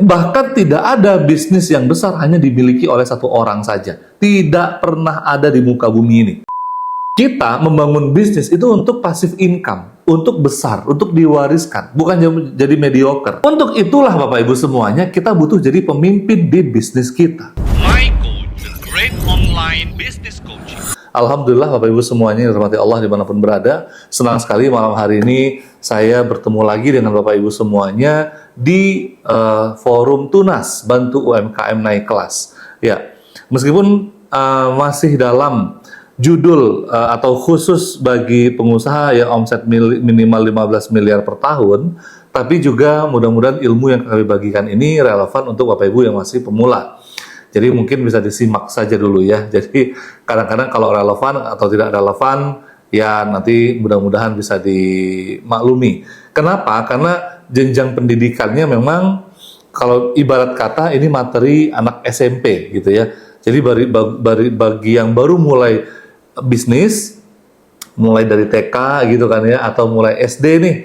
Bahkan tidak ada bisnis yang besar hanya dimiliki oleh satu orang saja. Tidak pernah ada di muka bumi ini. Kita membangun bisnis itu untuk passive income, untuk besar, untuk diwariskan, bukan jadi mediocre. Untuk itulah Bapak Ibu semuanya, kita butuh jadi pemimpin di bisnis kita. My Coach, the great online business coaching. Alhamdulillah Bapak Ibu semuanya, dirahmati Allah dimanapun berada. Senang sekali malam hari ini saya bertemu lagi dengan Bapak Ibu semuanya di forum Tunas, Bantu UMKM Naik Kelas. Ya, meskipun masih dalam judul atau khusus bagi pengusaha yang omset minimal 15 miliar per tahun, tapi juga mudah-mudahan ilmu yang kami bagikan ini relevan untuk Bapak Ibu yang masih pemula. Jadi mungkin bisa disimak saja dulu ya. Jadi kadang-kadang kalau relevan atau tidak relevan, ya nanti mudah-mudahan bisa dimaklumi. Kenapa? Karena jenjang pendidikannya memang kalau ibarat kata ini materi anak SMP gitu ya. Jadi bagi yang baru mulai bisnis, mulai dari TK gitu kan ya, atau mulai SD nih,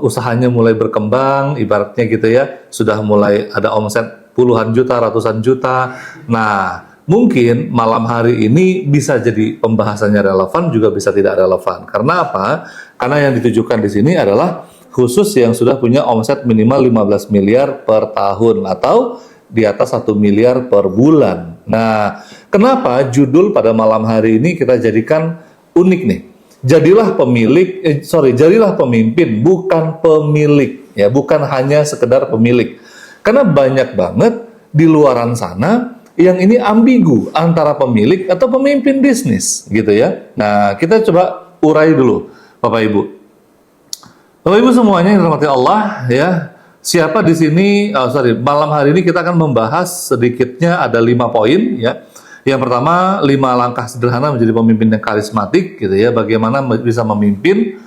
usahanya mulai berkembang, ibaratnya gitu ya, sudah mulai ada omset puluhan juta, ratusan juta. Nah, mungkin malam hari ini bisa jadi pembahasannya relevan, juga bisa tidak relevan. Karena apa? Karena yang ditujukan di sini adalah khusus yang sudah punya omset minimal 15 miliar per tahun atau di atas 1 miliar per bulan. Nah, kenapa judul pada malam hari ini kita jadikan unik nih? Jadilah pemimpin, bukan pemilik. Ya, bukan hanya sekedar pemilik. Karena banyak banget di luaran sana yang ini ambigu antara pemilik atau pemimpin bisnis, gitu ya. Nah, kita coba urai dulu, Bapak Ibu. Bapak Ibu semuanya yang dirahmati Allah, ya. Siapa di sini? Malam hari ini kita akan membahas sedikitnya ada 5 poin, ya. Yang pertama, 5 langkah sederhana menjadi pemimpin yang karismatik, gitu ya. Bagaimana bisa memimpin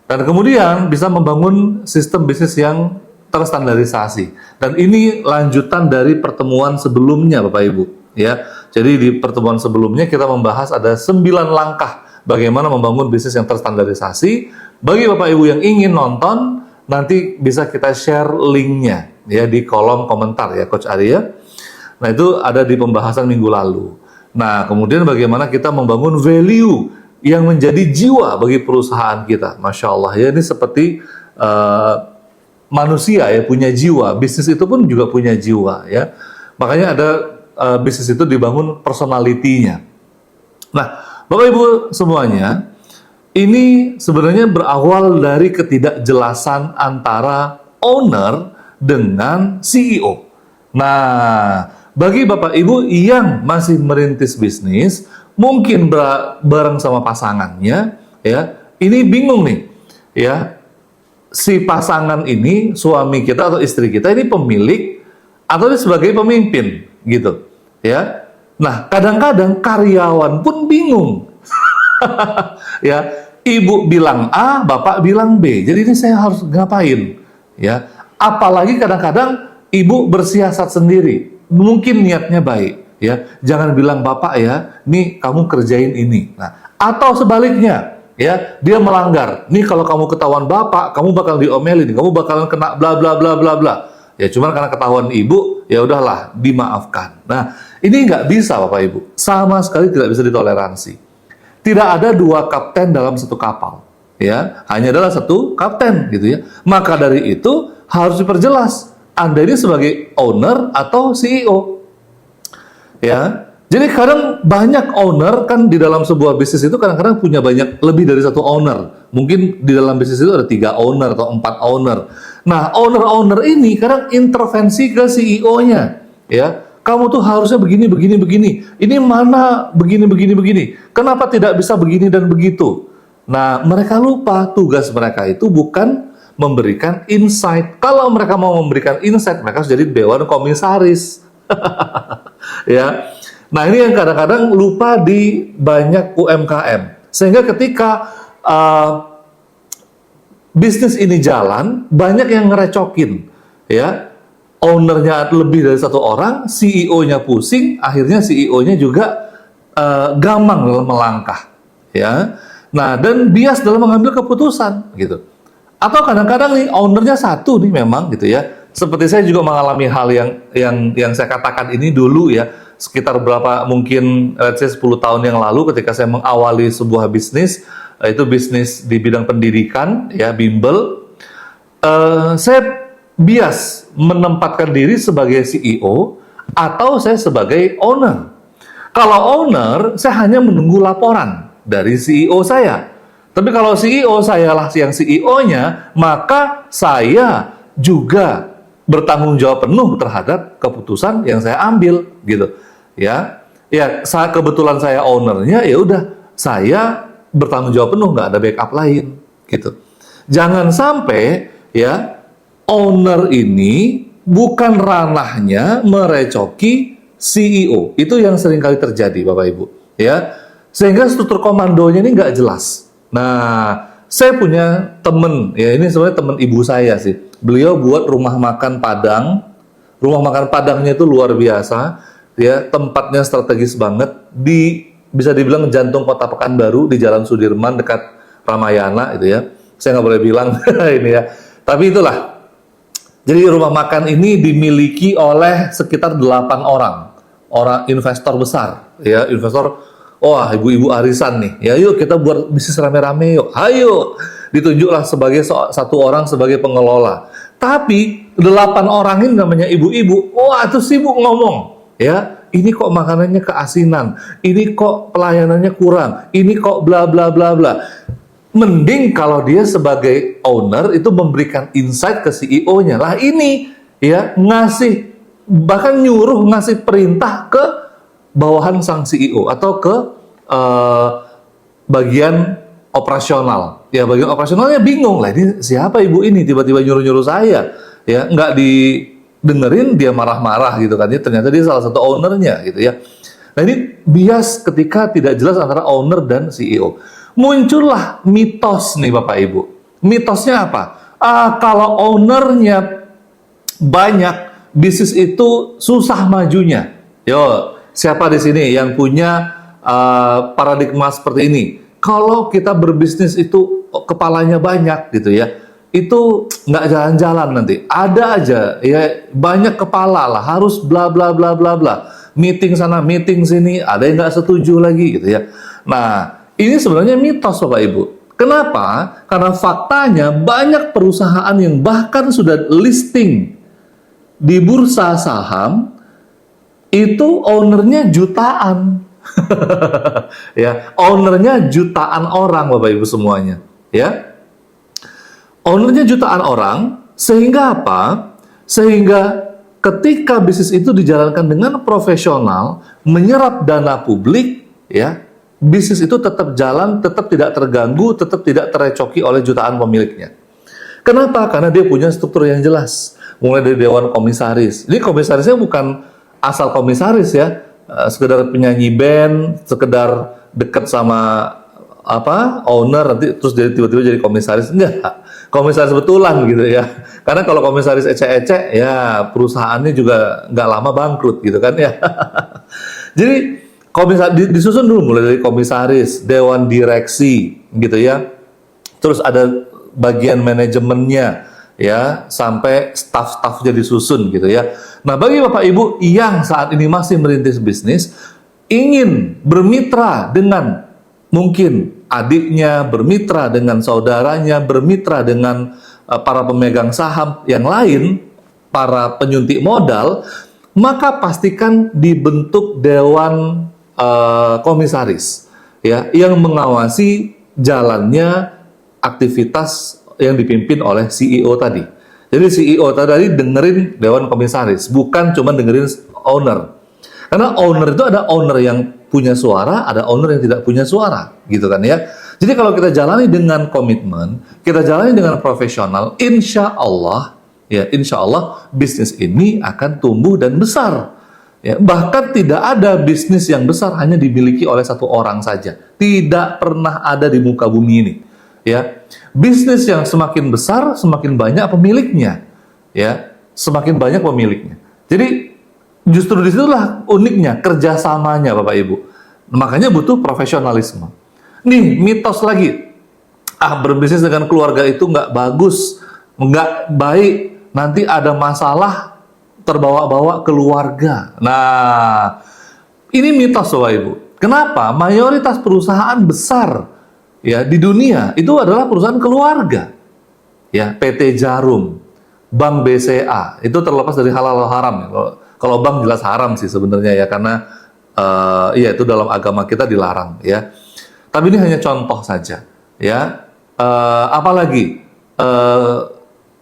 dan kemudian bisa membangun sistem bisnis yang terstandarisasi. Dan ini lanjutan dari pertemuan sebelumnya Bapak Ibu, ya. Jadi di pertemuan sebelumnya kita membahas ada 9 langkah bagaimana membangun bisnis yang terstandarisasi. Bagi Bapak Ibu yang ingin nonton, nanti bisa kita share linknya ya di kolom komentar ya Coach Arya. Nah, itu ada di pembahasan minggu lalu. Nah, kemudian bagaimana kita membangun value yang menjadi jiwa bagi perusahaan kita. Masya Allah ya, ini seperti manusia ya, punya jiwa. Bisnis itu pun juga punya jiwa ya. Makanya ada bisnis itu dibangun personality-nya. Nah, Bapak Ibu semuanya, ini sebenarnya berawal dari ketidakjelasan antara owner dengan CEO. Nah, bagi Bapak Ibu yang masih merintis bisnis, mungkin bareng sama pasangannya ya, ini bingung nih ya. Si pasangan ini, suami kita atau istri kita ini pemilik atau sebagai pemimpin gitu ya. Nah, kadang-kadang karyawan pun bingung. Ya, ibu bilang A, bapak bilang B. Jadi ini saya harus ngapain? Ya, apalagi kadang-kadang ibu bersiasat sendiri. Mungkin niatnya baik, ya. Jangan bilang bapak ya, nih kamu kerjain ini. Nah, atau sebaliknya, ya, dia melanggar. Nih kalau kamu ketahuan bapak, kamu bakal diomelin, kamu bakalan kena bla bla bla bla bla. Ya, cuman karena ketahuan ibu, ya udahlah, dimaafkan. Nah, ini nggak bisa Bapak Ibu. Sama sekali tidak bisa ditoleransi. Tidak ada 2 kapten dalam satu kapal, ya. Hanya adalah satu kapten, gitu ya. Maka dari itu harus diperjelas. Anda ini sebagai owner atau CEO, ya. Jadi kadang banyak owner kan di dalam sebuah bisnis itu kadang-kadang punya lebih dari satu owner. Mungkin di dalam bisnis itu ada 3 owner atau 4 owner. Nah, owner-owner ini kadang intervensi ke CEO-nya, ya. Kamu tuh harusnya begini, begini, begini. Ini mana begini, begini, begini. Kenapa tidak bisa begini dan begitu? Nah, mereka lupa tugas mereka itu bukan memberikan insight. Kalau mereka mau memberikan insight, mereka harus jadi dewan komisaris. Ya. Nah, ini yang kadang-kadang lupa di banyak UMKM. Sehingga ketika bisnis ini jalan, banyak yang ngerecokin, ya. Ownernya lebih dari satu orang, CEO-nya pusing, akhirnya CEO-nya juga gamang dalam melangkah, ya. Nah, dan bias dalam mengambil keputusan, gitu. Atau kadang-kadang nih ownernya satu nih memang, gitu ya. seperti saya juga mengalami hal yang saya katakan ini dulu ya, sekitar berapa mungkin let's say 10 tahun yang lalu ketika saya mengawali sebuah bisnis, itu bisnis di bidang pendidikan ya, bimbel. Saya bias menempatkan diri sebagai CEO atau saya sebagai owner. Kalau owner, saya hanya menunggu laporan dari CEO saya. Tapi kalau CEO saya lah yang CEO-nya, maka saya juga bertanggung jawab penuh terhadap keputusan yang saya ambil, gitu. Ya, kebetulan saya ownernya, ya udah saya bertanggung jawab penuh, nggak ada backup lain, gitu. Jangan sampai ya owner ini bukan ranahnya merecoki CEO. Itu yang sering kali terjadi, Bapak Ibu. Ya, sehingga struktur komandonya ini nggak jelas. Nah, saya punya temen, ya ini sebenarnya temen ibu saya sih. Beliau buat rumah makan Padang. Rumah makan Padangnya itu luar biasa. Ya, tempatnya strategis banget. Bisa dibilang jantung kota Pekanbaru di Jalan Sudirman dekat Ramayana itu ya. Saya nggak boleh bilang ini ya. Tapi itulah. Jadi rumah makan ini dimiliki oleh sekitar 8 orang investor besar. Ya, investor. Wah, ibu-ibu arisan nih. Ya, yuk kita buat bisnis rame-rame yuk. Ayo. Ditunjuklah sebagai satu orang sebagai pengelola. Tapi 8 orang ini namanya ibu-ibu. Wah, itu sibuk ngomong. Ya, ini kok makanannya keasinan. Ini kok pelayanannya kurang. Ini kok bla bla bla bla. Mending kalau dia sebagai owner itu memberikan insight ke CEO-nya. Lah ini ya bahkan nyuruh ngasih perintah ke bawahan sang CEO atau ke bagian operasional. Ya, bagian operasionalnya bingung lah, ini siapa ibu ini tiba-tiba nyuruh-nyuruh saya. Ya, nggak didengerin, dia marah-marah gitu kan. Ya, ternyata dia salah satu ownernya gitu ya. Nah, ini bias ketika tidak jelas antara owner dan CEO. Muncullah mitos nih Bapak Ibu. Mitosnya apa? Kalau ownernya banyak, bisnis itu susah majunya. Yo, siapa di sini yang punya paradigma seperti ini? Kalau kita berbisnis itu kepalanya banyak gitu ya, itu nggak jalan-jalan nanti. Ada aja ya, banyak kepala lah, harus bla bla bla bla bla. Meeting sana, meeting sini, ada yang nggak setuju lagi gitu ya. Nah, ini sebenarnya mitos Bapak Ibu. Kenapa? Karena faktanya banyak perusahaan yang bahkan sudah listing di bursa saham, itu ownernya jutaan. Ya, ownernya jutaan orang Bapak Ibu semuanya, ya. Ownernya jutaan orang, sehingga apa? Sehingga ketika bisnis itu dijalankan dengan profesional, menyerap dana publik, ya, bisnis itu tetap jalan, tetap tidak terganggu, tetap tidak terecoki oleh jutaan pemiliknya. Kenapa? Karena dia punya struktur yang jelas. Mulai dari dewan komisaris. Ini komisarisnya bukan asal komisaris ya, sekedar penyanyi band, sekedar dekat sama owner nanti terus tiba-tiba jadi komisaris. Enggak, komisaris betulan gitu ya. Karena kalau komisaris ecek-ecek ya perusahaannya juga nggak lama bangkrut gitu kan ya. Jadi disusun dulu mulai dari komisaris, dewan direksi gitu ya. Terus ada bagian manajemennya ya, sampai staff-staffnya disusun gitu ya. Nah, bagi Bapak Ibu yang saat ini masih merintis bisnis, ingin bermitra dengan mungkin adiknya, bermitra dengan saudaranya, bermitra dengan para pemegang saham yang lain, para penyuntik modal, maka pastikan dibentuk dewan komisaris ya, yang mengawasi jalannya aktivitas yang dipimpin oleh CEO tadi. Jadi CEO tadi dengerin dewan komisaris, bukan cuma dengerin owner. Karena owner itu ada owner yang punya suara, ada owner yang tidak punya suara, gitu kan ya. Jadi kalau kita jalani dengan komitmen, kita jalani dengan profesional, insya Allah bisnis ini akan tumbuh dan besar. Ya, bahkan tidak ada bisnis yang besar hanya dimiliki oleh satu orang saja. Tidak pernah ada di muka bumi ini. Ya, bisnis yang semakin besar, semakin banyak pemiliknya. Ya, semakin banyak pemiliknya. Jadi justru disitulah uniknya kerjasamanya Bapak Ibu. Makanya butuh profesionalisme. Nih mitos lagi. Berbisnis dengan keluarga itu nggak bagus, nggak baik, nanti ada masalah terbawa-bawa keluarga. Nah, ini mitos Bapak Ibu. Kenapa? Mayoritas perusahaan besar ya di dunia itu adalah perusahaan keluarga. Ya, PT Jarum, Bank BCA, itu terlepas dari halal atau haram ya. Kalau bank jelas haram sih sebenarnya ya, karena iya itu dalam agama kita dilarang ya. Tapi ini hanya contoh saja ya. Apalagi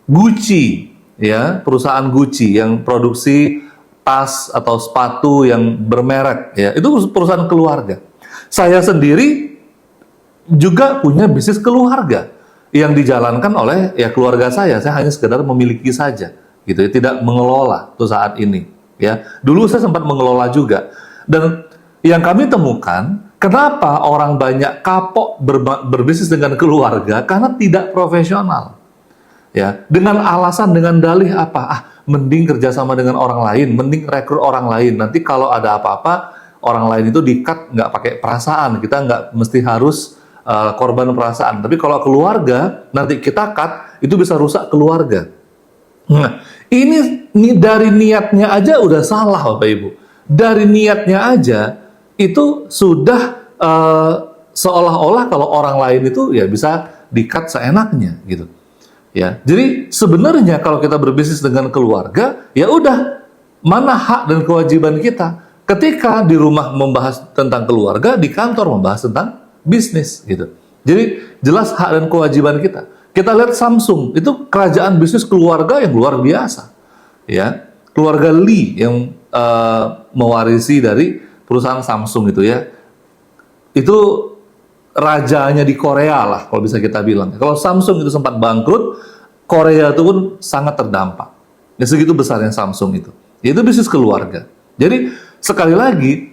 Gucci ya, perusahaan Gucci yang produksi tas atau sepatu yang bermerek ya, itu perusahaan keluarga. Saya sendiri juga punya bisnis keluarga yang dijalankan oleh ya keluarga saya hanya sekedar memiliki saja gitu ya, tidak mengelola tuh saat ini ya. Dulu saya sempat mengelola juga, dan yang kami temukan kenapa orang banyak kapok berbisnis dengan keluarga karena tidak profesional ya, dengan alasan, dengan dalih apa, mending kerjasama dengan orang lain, mending rekrut orang lain, nanti kalau ada apa-apa orang lain itu di-cut nggak pakai perasaan, kita nggak mesti harus korban perasaan. Tapi kalau keluarga nanti kita cut, itu bisa rusak keluarga. Nah, ini dari niatnya aja udah salah Bapak Ibu. Dari niatnya aja itu sudah seolah-olah kalau orang lain itu ya bisa di-cut seenaknya gitu. Ya, jadi sebenarnya kalau kita berbisnis dengan keluarga, ya udah, mana hak dan kewajiban kita. Ketika di rumah membahas tentang keluarga, di kantor membahas tentang bisnis gitu. Jadi jelas hak dan kewajiban kita. Kita lihat Samsung, itu kerajaan bisnis keluarga yang luar biasa. Ya, keluarga Lee yang mewarisi dari perusahaan Samsung itu ya. Itu rajanya di Korea lah kalau bisa kita bilang. Kalau Samsung itu sempat bangkrut, Korea itu pun sangat terdampak. Ya segitu besarnya Samsung itu. Itu bisnis keluarga. Jadi sekali lagi,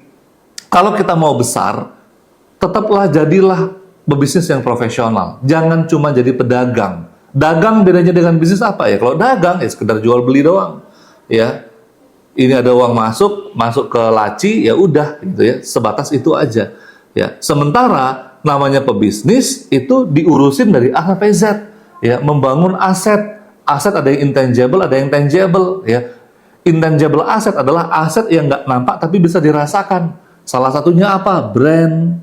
kalau kita mau besar, tetaplah jadilah pebisnis yang profesional. Jangan cuma jadi pedagang. Dagang bedanya dengan bisnis apa ya? Kalau dagang ya sekedar jual beli doang. Ya, ini ada uang masuk ke laci, ya udah gitu ya. Sebatas itu aja. Ya, sementara namanya pebisnis itu diurusin dari A sampai Z, ya, membangun aset. Aset ada yang intangible, ada yang tangible, ya. Intangible aset adalah aset yang nggak nampak tapi bisa dirasakan. Salah satunya apa? Brand,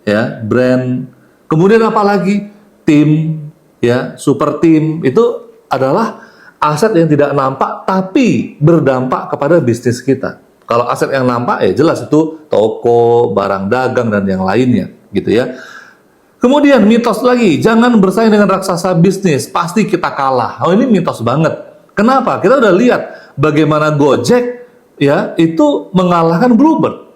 ya, brand. Kemudian apa lagi? Tim, ya, super tim. Itu adalah aset yang tidak nampak tapi berdampak kepada bisnis kita. Kalau aset yang nampak ya jelas itu toko, barang dagang dan yang lainnya gitu ya. Kemudian mitos lagi, jangan bersaing dengan raksasa bisnis, pasti kita kalah. Oh, ini mitos banget. Kenapa? Kita udah lihat bagaimana Gojek ya itu mengalahkan Bluebird.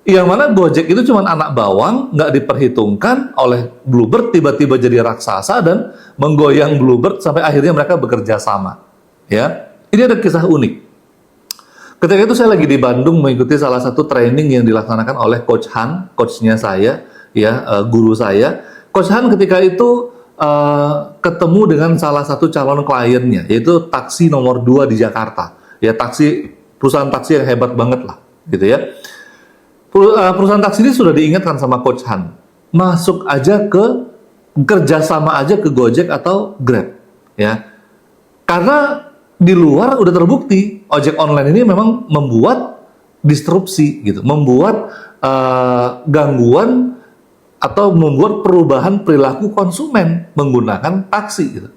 Yang mana Gojek itu cuma anak bawang, nggak diperhitungkan oleh Bluebird, tiba-tiba jadi raksasa dan menggoyang Bluebird sampai akhirnya mereka bekerja sama. Ya, ini ada kisah unik. Ketika itu saya lagi di Bandung mengikuti salah satu training yang dilaksanakan oleh Coach Han, coachnya saya, ya, guru saya. Coach Han ketika itu ketemu dengan salah satu calon kliennya, yaitu taksi nomor 2 di Jakarta. Ya, perusahaan taksi yang hebat banget lah, gitu ya. Perusahaan taksi ini sudah diingatkan sama Coach Han, masuk aja kerjasama aja ke Gojek atau Grab, ya. Karena di luar udah terbukti ojek online ini memang membuat disrupsi gitu, membuat gangguan atau membuat perubahan perilaku konsumen menggunakan taksi gitu.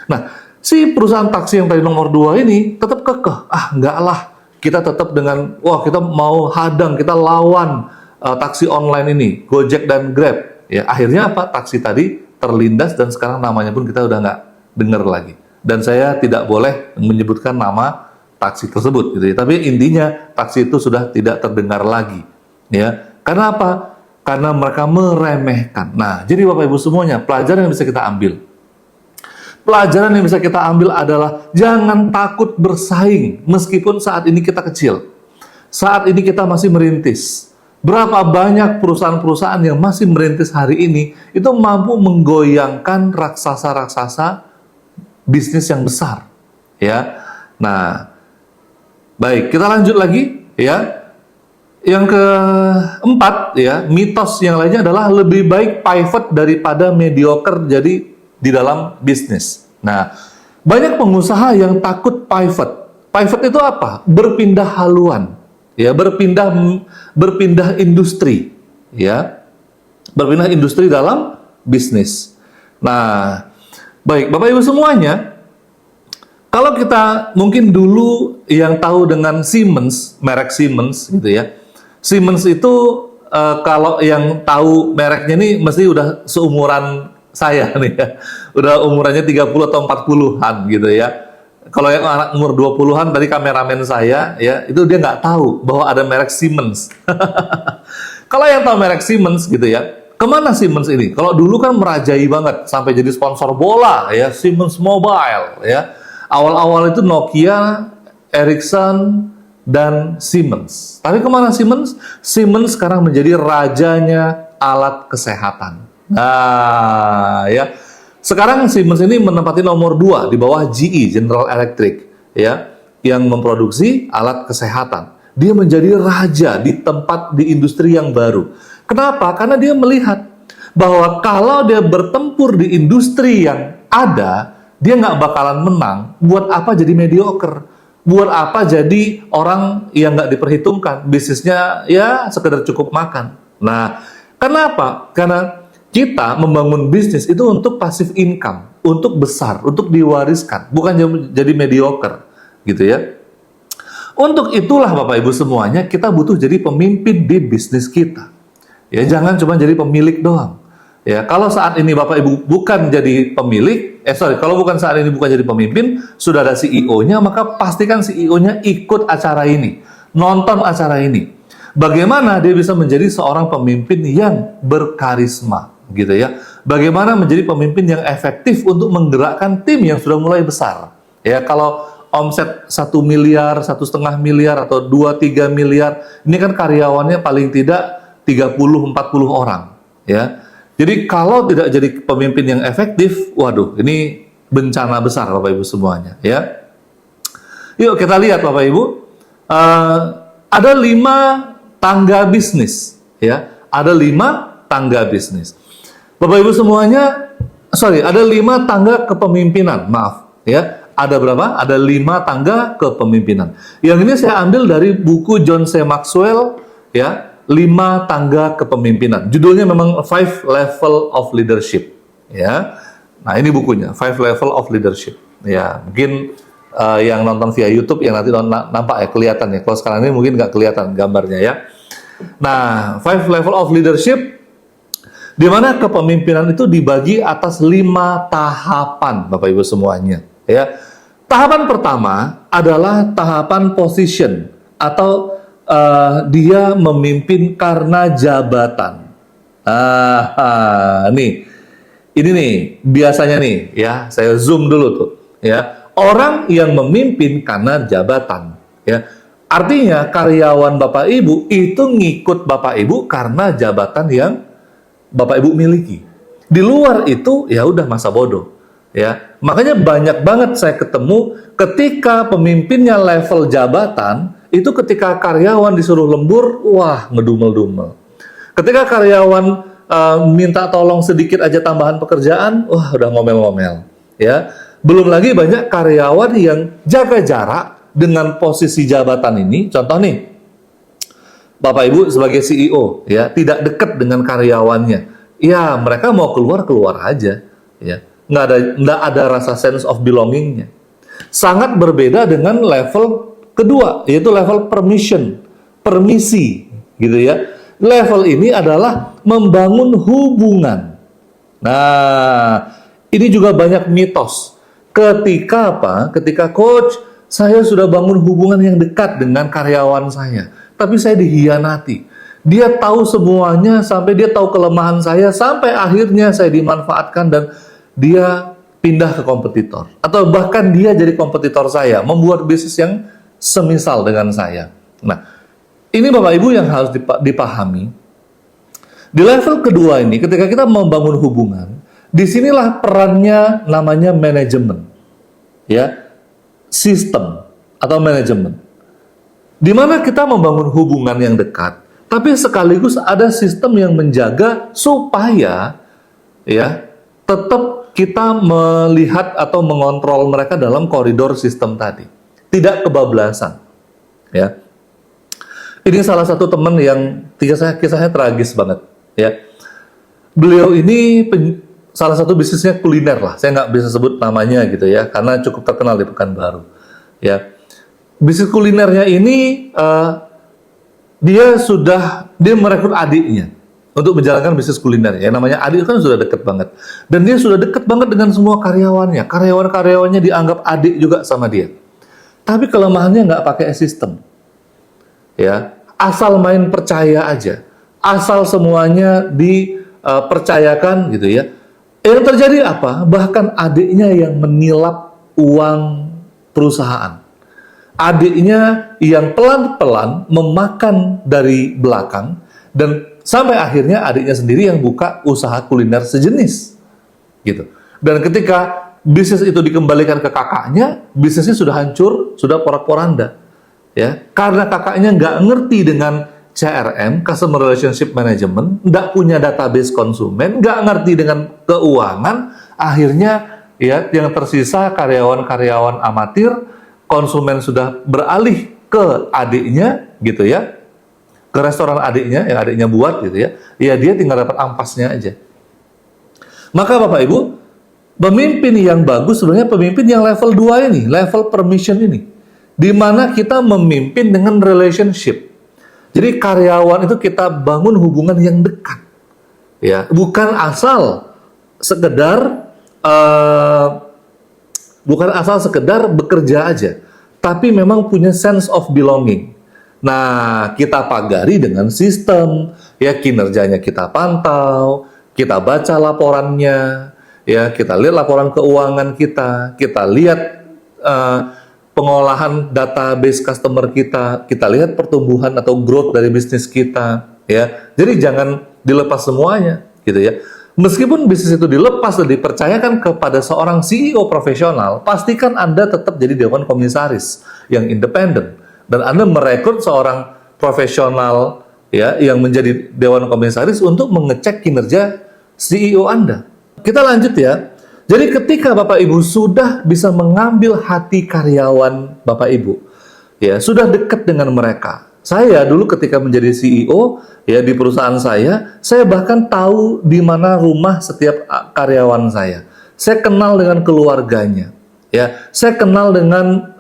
Nah, si perusahaan taksi yang tadi nomor 2 ini tetap kekeh, enggak lah, kita tetap dengan kita mau hadang, kita lawan taksi online ini, Gojek dan Grab. Ya, akhirnya apa? Taksi tadi terlindas dan sekarang namanya pun kita udah nggak dengar lagi. Dan saya tidak boleh menyebutkan nama taksi tersebut gitu ya. Tapi intinya taksi itu sudah tidak terdengar lagi. Ya. Karena apa? Karena mereka meremehkan. Nah, jadi Bapak Ibu semuanya, pelajaran yang bisa kita ambil. Pelajaran yang bisa kita ambil adalah jangan takut bersaing meskipun saat ini kita kecil. Saat ini kita masih merintis. Berapa banyak perusahaan-perusahaan yang masih merintis hari ini itu mampu menggoyangkan raksasa-raksasa bisnis yang besar, ya. Nah, baik, kita lanjut lagi, ya. Yang keempat, ya, mitos yang lainnya adalah lebih baik pivot daripada mediocre jadi di dalam bisnis. Nah, Banyak pengusaha yang takut pivot. Pivot itu apa? Berpindah haluan, ya, berpindah industri, ya, berpindah industri dalam bisnis. Nah, baik, Bapak Ibu semuanya, kalau kita mungkin dulu yang tahu dengan Siemens, merek Siemens gitu ya. Siemens itu kalau yang tahu mereknya ini mesti udah seumuran saya nih ya. Udah umurannya 30 atau 40-an gitu ya. Kalau yang anak umur 20-an tadi kameramen saya ya, itu dia nggak tahu bahwa ada merek Siemens. Kalau yang tahu merek Siemens gitu ya, kemana Siemens ini? Kalau dulu kan merajai banget sampai jadi sponsor bola ya, Siemens Mobile ya. Awal-awal itu Nokia, Ericsson, dan Siemens. Tapi kemana Siemens? Siemens sekarang menjadi rajanya alat kesehatan. Nah, ya. Sekarang Siemens ini menempati nomor 2 di bawah GE, General Electric, ya, yang memproduksi alat kesehatan. Dia menjadi raja di industri yang baru. Kenapa? Karena dia melihat bahwa kalau dia bertempur di industri yang ada, dia nggak bakalan menang. Buat apa jadi mediocre? Buat apa jadi orang yang nggak diperhitungkan? Bisnisnya ya sekedar cukup makan. Nah, kenapa? Karena kita membangun bisnis itu untuk passive income, untuk besar, untuk diwariskan, bukan jadi mediocre, gitu ya. Untuk itulah Bapak Ibu semuanya, kita butuh jadi pemimpin di bisnis kita. Ya, jangan cuma jadi pemilik doang. Ya, kalau saat ini Bapak Ibu bukan jadi pemilik, kalau bukan saat ini bukan jadi pemimpin, sudah ada CEO-nya, maka pastikan CEO-nya ikut acara ini, nonton acara ini. Bagaimana dia bisa menjadi seorang pemimpin yang berkarisma, gitu ya. Bagaimana menjadi pemimpin yang efektif untuk menggerakkan tim yang sudah mulai besar. Ya, kalau omset 1 miliar, 1,5 miliar, atau 2-3 miliar, ini kan karyawannya paling tidak 30-40 orang. Ya, jadi kalau tidak jadi pemimpin yang efektif, waduh, ini bencana besar Bapak Ibu semuanya. Ya, yuk kita lihat Bapak Ibu, ada 5 tangga bisnis. Ya, ada 5 tangga bisnis. Bapak Ibu semuanya, ada 5 tangga kepemimpinan, maaf ya. Ada berapa? Ada 5 tangga kepemimpinan. Yang ini saya ambil dari buku John C. Maxwell ya, 5 tangga kepemimpinan. Judulnya memang 5 Level of Leadership ya. Nah, ini bukunya 5 Level of Leadership. Ya, mungkin yang nonton via YouTube yang nanti nampak ya, kelihatan ya. Kalau sekarang ini mungkin nggak kelihatan gambarnya ya. Nah, 5 Level of Leadership, di mana kepemimpinan itu dibagi atas 5 tahapan, Bapak Ibu semuanya. Ya, tahapan pertama adalah tahapan position atau dia memimpin karena jabatan. Ini nih biasanya nih, ya, saya zoom dulu tuh, ya, orang yang memimpin karena jabatan, ya. Artinya karyawan Bapak Ibu itu ngikut Bapak Ibu karena jabatan yang Bapak Ibu miliki. Di luar itu ya udah masa bodoh, ya. Makanya banyak banget saya ketemu ketika pemimpinnya level jabatan itu, ketika karyawan disuruh lembur, wah, ngedumel-dumel. Ketika karyawan minta tolong sedikit aja tambahan pekerjaan, wah, udah ngomel-ngomel, ya. Belum lagi banyak karyawan yang jaga jarak dengan posisi jabatan ini. Contoh nih, Bapak Ibu sebagai CEO ya, tidak dekat dengan karyawannya. Ya, mereka mau keluar aja ya. Nggak ada rasa sense of belongingnya. Sangat berbeda dengan level kedua, yaitu level permisi gitu ya. Level ini adalah membangun hubungan. Nah, ini juga banyak mitos. Ketika coach, saya sudah bangun hubungan yang dekat dengan karyawan saya, tapi saya dihianati. Dia tahu semuanya, sampai dia tahu kelemahan saya, sampai akhirnya saya dimanfaatkan dan dia pindah ke kompetitor. Atau bahkan dia jadi kompetitor saya, membuat bisnis yang semisal dengan saya. Nah, ini Bapak Ibu yang harus dipahami. Di level kedua ini, ketika kita membangun hubungan, disinilah perannya namanya manajemen. Ya, sistem atau manajemen. Di mana kita membangun hubungan yang dekat, tapi sekaligus ada sistem yang menjaga supaya ya tetap kita melihat atau mengontrol mereka dalam koridor sistem tadi. Tidak kebablasan. Ya. Ini salah satu teman yang kisahnya tragis banget. Ya. Beliau ini salah satu bisnisnya kuliner lah. Saya nggak bisa sebut namanya gitu ya, karena cukup terkenal di Pekanbaru. Ya. Bisnis kulinernya ini dia merekrut adiknya untuk menjalankan bisnis kuliner. Ya, namanya adik kan sudah deket banget. Dan dia sudah deket banget dengan semua karyawannya. Karyawan-karyawannya dianggap adik juga sama dia. Tapi kelemahannya nggak pakai sistem. Ya, asal main percaya aja. Asal semuanya dipercayakan gitu ya. Yang terjadi apa? Bahkan adiknya yang menilap uang perusahaan. Adiknya yang pelan-pelan memakan dari belakang, dan sampai akhirnya adiknya sendiri yang buka usaha kuliner sejenis gitu. Dan ketika bisnis itu dikembalikan ke kakaknya, bisnisnya sudah hancur, sudah porak-poranda ya, karena kakaknya nggak ngerti dengan CRM, Customer Relationship Management, nggak punya database konsumen, nggak ngerti dengan keuangan. Akhirnya ya, yang tersisa karyawan-karyawan amatir, konsumen sudah beralih ke adiknya gitu ya, ke restoran adiknya yang adiknya buat gitu ya. Ya dia tinggal dapat ampasnya aja. Maka Bapak Ibu, pemimpin yang bagus sebenarnya pemimpin yang level 2 ini, level permission ini, di mana kita memimpin dengan relationship. Jadi karyawan itu kita bangun hubungan yang dekat. Ya, bukan asal sekedar bekerja aja, tapi memang punya sense of belonging. Nah, kita pagari dengan sistem, ya kinerjanya kita pantau, kita baca laporannya, ya kita lihat laporan keuangan kita lihat pengolahan database customer kita lihat pertumbuhan atau growth dari bisnis kita, ya. Jadi jangan dilepas semuanya, gitu ya. Meskipun bisnis itu dilepas dan dipercayakan kepada seorang CEO profesional, pastikan Anda tetap jadi dewan komisaris yang independen. Dan Anda merekrut seorang profesional ya yang menjadi dewan komisaris untuk mengecek kinerja CEO Anda. Kita lanjut ya. Jadi ketika Bapak Ibu sudah bisa mengambil hati karyawan Bapak Ibu, ya sudah dekat dengan mereka. Saya dulu ketika menjadi CEO ya di perusahaan saya bahkan tahu di mana rumah setiap karyawan saya. Saya kenal dengan keluarganya, ya. Saya kenal dengan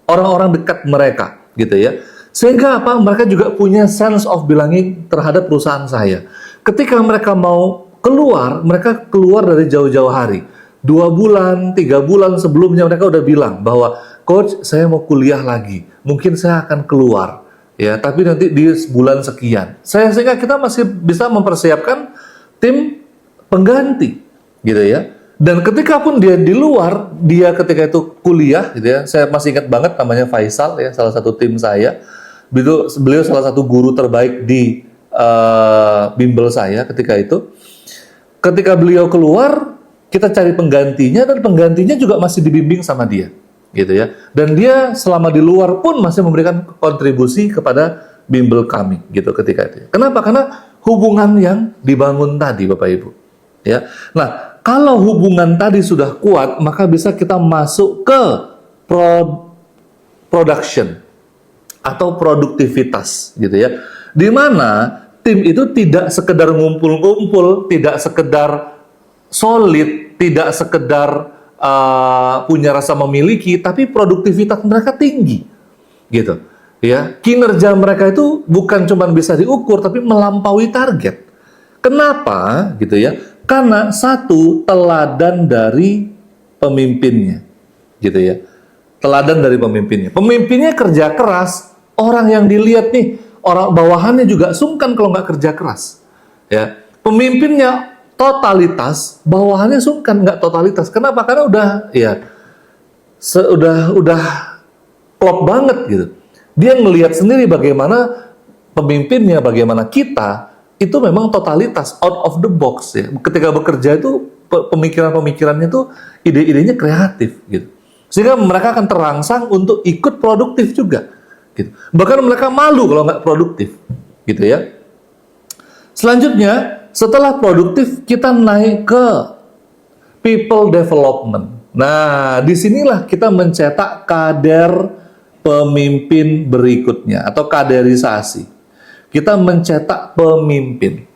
orang-orang dekat mereka, gitu ya. Sehingga apa? Mereka juga punya sense of belonging terhadap perusahaan saya. Ketika mereka mau keluar, mereka keluar dari jauh-jauh hari. 2 bulan, 3 bulan sebelumnya mereka udah bilang bahwa Coach, saya mau kuliah lagi. Mungkin saya akan keluar, ya. Tapi nanti di bulan sekian. Sehingga kita masih bisa mempersiapkan tim pengganti, gitu ya. Dan ketika pun dia di luar, dia ketika itu kuliah, gitu ya. Saya masih ingat banget namanya Faisal, ya, salah satu tim saya. Beliau salah satu guru terbaik di bimbel saya ketika itu. Ketika beliau keluar, kita cari penggantinya, dan penggantinya juga masih dibimbing sama dia, gitu ya. Dan dia selama di luar pun masih memberikan kontribusi kepada bimbel kami, gitu ketika itu. Kenapa? Karena hubungan yang dibangun tadi, Bapak Ibu. Ya. Nah, kalau hubungan tadi sudah kuat, maka bisa kita masuk ke production atau produktivitas, gitu ya. Di mana tim itu tidak sekedar ngumpul-ngumpul, tidak sekedar solid, tidak sekedar punya rasa memiliki, tapi produktivitas mereka tinggi, gitu. Ya, kinerja mereka itu bukan cuma bisa diukur, tapi melampaui target. Kenapa, gitu ya? Karena satu, teladan dari pemimpinnya, gitu ya. Teladan dari pemimpinnya. Pemimpinnya kerja keras, orang yang dilihat nih, orang bawahannya juga sungkan kalau nggak kerja keras. Ya, pemimpinnya totalitas, bawahannya sungkan nggak totalitas. Kenapa? Karena udah klop banget gitu. Dia ngelihat sendiri bagaimana pemimpinnya, bagaimana kita itu memang totalitas, out of the box ya. Ketika bekerja itu pemikiran-pemikirannya itu ide-idenya kreatif gitu. Sehingga mereka akan terangsang untuk ikut produktif juga gitu. Bahkan mereka malu kalau nggak produktif gitu ya. Selanjutnya, setelah produktif kita naik ke people development. Nah, disinilah kita mencetak kader pemimpin berikutnya atau kaderisasi. Kita mencetak pemimpin.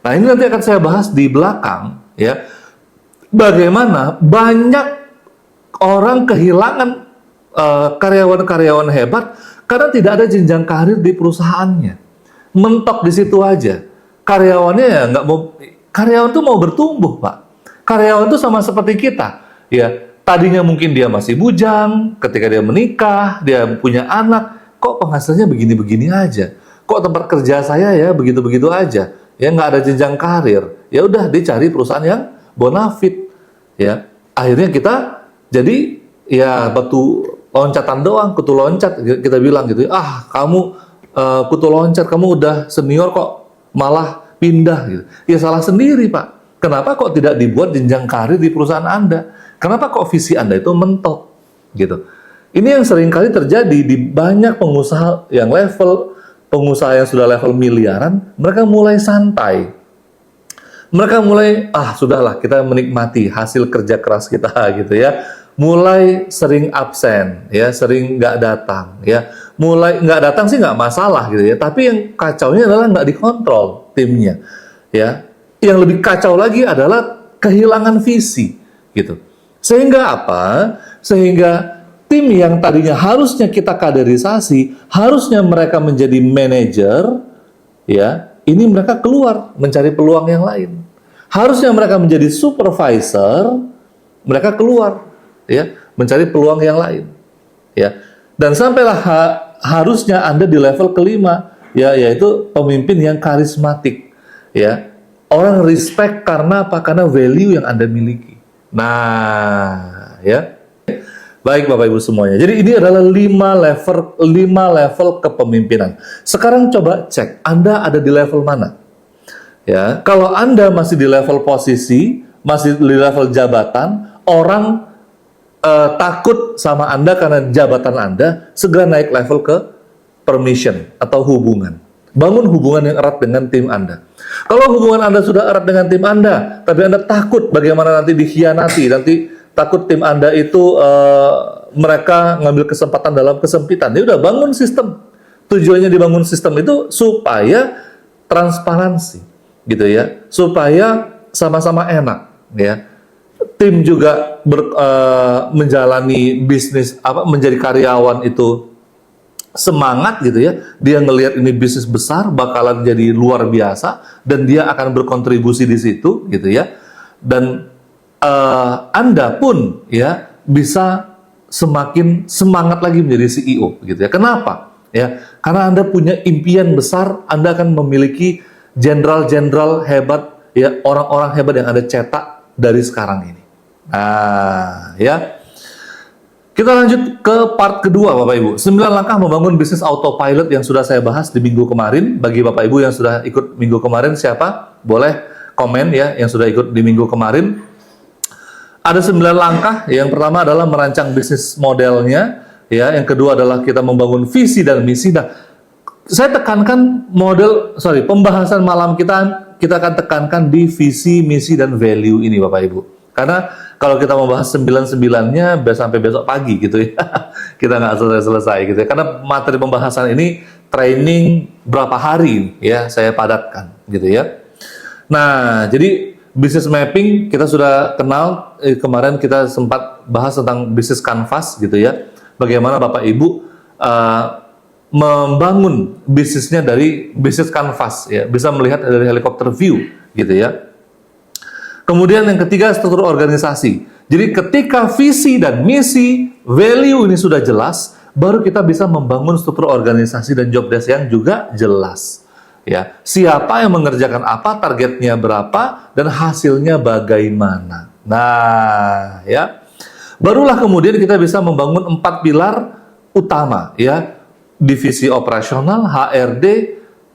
Nah, ini nanti akan saya bahas di belakang, ya. Bagaimana banyak orang kehilangan karyawan-karyawan hebat karena tidak ada jenjang karir di perusahaannya. Mentok di situ aja. Karyawannya ya nggak mau. Karyawan tuh mau bertumbuh, Pak. Karyawan tuh sama seperti kita, ya. Tadinya mungkin dia masih bujang, ketika dia menikah, dia punya anak, kok penghasilannya begini-begini aja. Kok tempat kerja saya ya begitu-begitu aja. Ya nggak ada jenjang karir. Ya udah dicari perusahaan yang bonafit, ya. Akhirnya kita jadi ya batu loncatan doang, kutu loncat kita bilang gitu. Ah, kamu kutu loncat, kamu udah senior kok malah pindah gitu. Ya salah sendiri, Pak. Kenapa kok tidak dibuat jenjang karir di perusahaan Anda? Kenapa kok visi Anda itu mentok gitu? Ini yang sering kali terjadi di banyak pengusaha yang sudah level miliaran, mereka mulai santai. Mereka mulai, sudahlah kita menikmati hasil kerja keras kita gitu ya. Mulai sering absen, ya, sering nggak datang, ya. Mulai nggak datang sih nggak masalah gitu ya. Tapi yang kacaunya adalah nggak dikontrol timnya, ya. Yang lebih kacau lagi adalah kehilangan visi, gitu. Sehingga apa? Sehingga tim yang tadinya harusnya kita kaderisasi, harusnya mereka menjadi manajer, ya. Ini mereka keluar mencari peluang yang lain. Harusnya mereka menjadi supervisor, mereka keluar, ya, mencari peluang yang lain, ya. Dan sampailah harusnya Anda di level kelima, ya, yaitu pemimpin yang karismatik, ya. Orang respect karena apa? Karena value yang Anda miliki. Nah, ya. Baik Bapak Ibu semuanya. Jadi ini adalah 5 level kepemimpinan. Sekarang coba cek Anda ada di level mana? Ya, kalau Anda masih di level posisi, masih di level jabatan, orang takut sama Anda karena jabatan Anda, segera naik level ke permission atau hubungan. Bangun hubungan yang erat dengan tim Anda. Kalau hubungan Anda sudah erat dengan tim Anda, tapi Anda takut bagaimana nanti dikhianati, nanti takut tim Anda itu mereka ngambil kesempatan dalam kesempitan. Ya udah bangun sistem. Tujuannya dibangun sistem itu supaya transparansi, gitu ya, supaya sama-sama enak, ya. Tim juga menjalani bisnis menjadi karyawan itu semangat gitu ya. Dia ngelihat ini bisnis besar bakalan jadi luar biasa dan dia akan berkontribusi di situ gitu ya. Dan Anda pun ya bisa semakin semangat lagi menjadi CEO gitu ya. Kenapa? Ya, karena Anda punya impian besar, Anda akan memiliki jenderal-jenderal hebat ya, orang-orang hebat yang Anda cetak dari sekarang ini. Nah, ya. Kita lanjut ke part kedua Bapak Ibu. 9 langkah membangun bisnis autopilot yang sudah saya bahas di minggu kemarin. Bagi Bapak Ibu yang sudah ikut minggu kemarin, siapa? Boleh komen ya yang sudah ikut di minggu kemarin. Ada 9 langkah. Yang pertama adalah merancang bisnis modelnya, ya. Yang kedua adalah kita membangun visi dan misi. Nah, saya tekankan pembahasan malam kita akan tekankan di visi, misi dan value ini Bapak Ibu. Karena kalau kita membahas 9-9-nya sampai besok pagi gitu ya, kita nggak selesai gitu ya. Karena materi pembahasan ini training berapa hari ya saya padatkan gitu ya. Nah, jadi business mapping kita sudah kenal, kemarin kita sempat bahas tentang bisnis canvas gitu ya. Bagaimana Bapak Ibu membangun bisnisnya dari bisnis canvas ya, bisa melihat dari helikopter view gitu ya. Kemudian yang ketiga, struktur organisasi. Jadi ketika visi dan misi, value ini sudah jelas, baru kita bisa membangun struktur organisasi dan job desk yang juga jelas. Ya, siapa yang mengerjakan apa, targetnya berapa, dan hasilnya bagaimana. Nah, ya. Barulah kemudian kita bisa membangun 4 pilar utama, ya. Divisi operasional, HRD,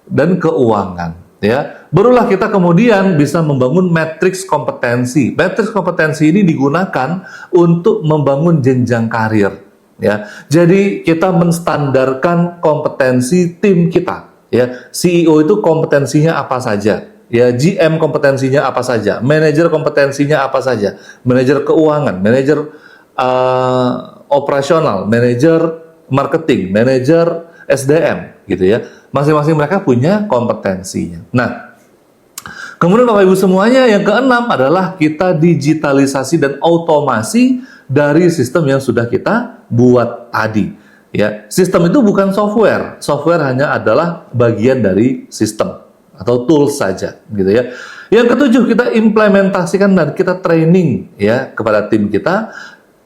dan keuangan. Ya, barulah kita kemudian bisa membangun matriks kompetensi. Matriks kompetensi ini digunakan untuk membangun jenjang karir. Ya, jadi kita menstandarkan kompetensi tim kita. Ya, CEO itu kompetensinya apa saja. ya GM kompetensinya apa saja, manajer kompetensinya apa saja, manajer keuangan, manajer operasional, manajer marketing, manajer SDM, gitu ya. Masing-masing mereka punya kompetensinya. Nah, kemudian Bapak Ibu semuanya, yang keenam adalah kita digitalisasi dan otomasi dari sistem yang sudah kita buat tadi. Ya, sistem itu bukan software. Software hanya adalah bagian dari sistem atau tools saja, gitu ya. Yang ketujuh, kita implementasikan dan kita training ya kepada tim kita.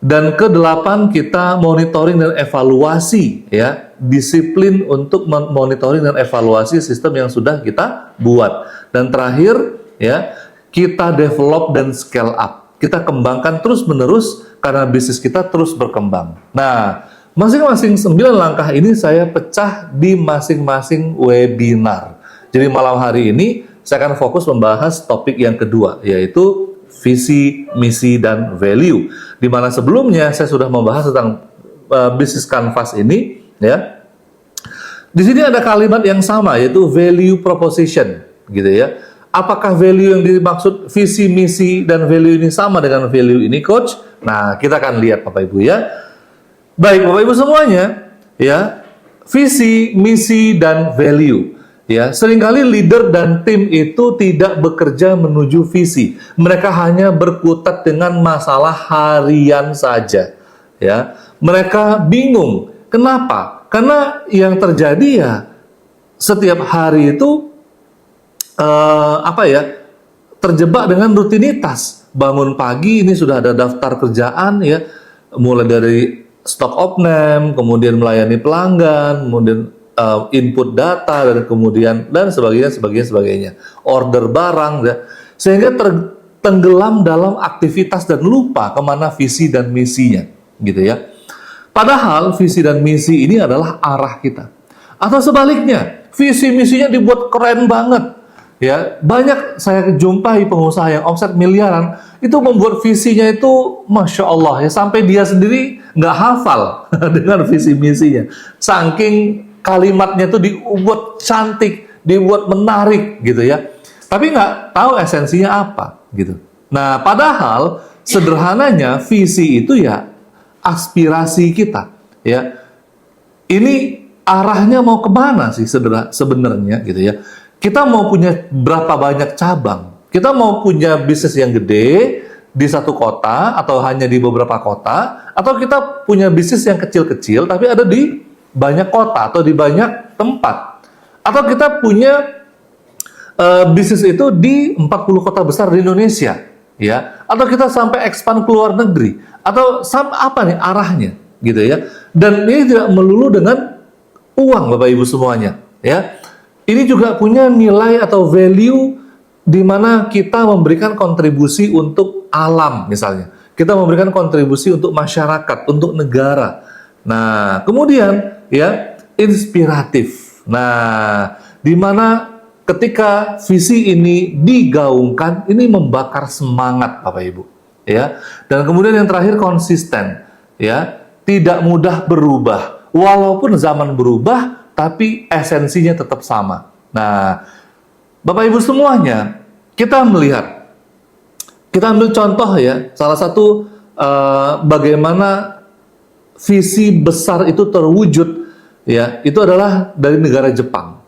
Dan kedelapan, kita monitoring dan evaluasi ya, disiplin untuk monitoring dan evaluasi sistem yang sudah kita buat. Dan terakhir ya, kita develop dan scale up. Kita kembangkan terus-menerus karena bisnis kita terus berkembang. Nah, masing-masing 9 langkah ini saya pecah di masing-masing webinar. Jadi malam hari ini saya akan fokus membahas topik yang kedua, yaitu visi, misi, dan value. Di mana sebelumnya saya sudah membahas tentang bisnis canvas ini, ya. Di sini ada kalimat yang sama, yaitu value proposition, gitu ya. Apakah value yang dimaksud visi, misi, dan value ini sama dengan value ini, Coach? Nah, kita akan lihat Bapak Ibu ya. Baik, Bapak Ibu semuanya, ya. Visi, misi, dan value. Ya, seringkali leader dan tim itu tidak bekerja menuju visi. Mereka hanya berkutat dengan masalah harian saja. Ya, mereka bingung. Kenapa? Karena yang terjadi ya setiap hari itu terjebak dengan rutinitas. Bangun pagi ini sudah ada daftar kerjaan ya, mulai dari stock of name, kemudian melayani pelanggan, kemudian input data, dan kemudian dan sebagainya, order barang ya, sehingga tenggelam dalam aktivitas dan lupa kemana visi dan misinya, gitu ya. Padahal visi dan misi ini adalah arah kita, atau sebaliknya, visi misinya dibuat keren banget ya. Banyak saya jumpai pengusaha yang omset miliaran itu membuat visinya itu masya Allah ya, sampai dia sendiri nggak hafal dengan visi misinya, saking kalimatnya itu dibuat cantik, dibuat menarik gitu ya. Tapi nggak tahu esensinya apa gitu. Nah, padahal sederhananya visi itu ya aspirasi kita ya. Ini arahnya mau kemana sih sebenarnya gitu ya. Kita mau punya berapa banyak cabang? Kita mau punya bisnis yang gede di satu kota atau hanya di beberapa kota, atau kita punya bisnis yang kecil-kecil tapi ada di banyak kota atau di banyak tempat, atau kita punya bisnis itu di 40 kota besar di Indonesia ya, atau kita sampai expand ke luar negeri, atau apa nih arahnya gitu ya. Dan ini tidak melulu dengan uang Bapak Ibu semuanya ya. Ini juga punya nilai atau value di mana kita memberikan kontribusi untuk alam misalnya, kita memberikan kontribusi untuk masyarakat, untuk negara. Nah, kemudian ya, inspiratif. Nah, di mana ketika visi ini digaungkan, ini membakar semangat Bapak Ibu, ya. Dan kemudian yang terakhir konsisten, ya. Tidak mudah berubah. Walaupun zaman berubah, tapi esensinya tetap sama. Nah, Bapak Ibu semuanya, kita melihat, kita ambil contoh ya, salah satu bagaimana visi besar itu terwujud ya, itu adalah dari negara Jepang.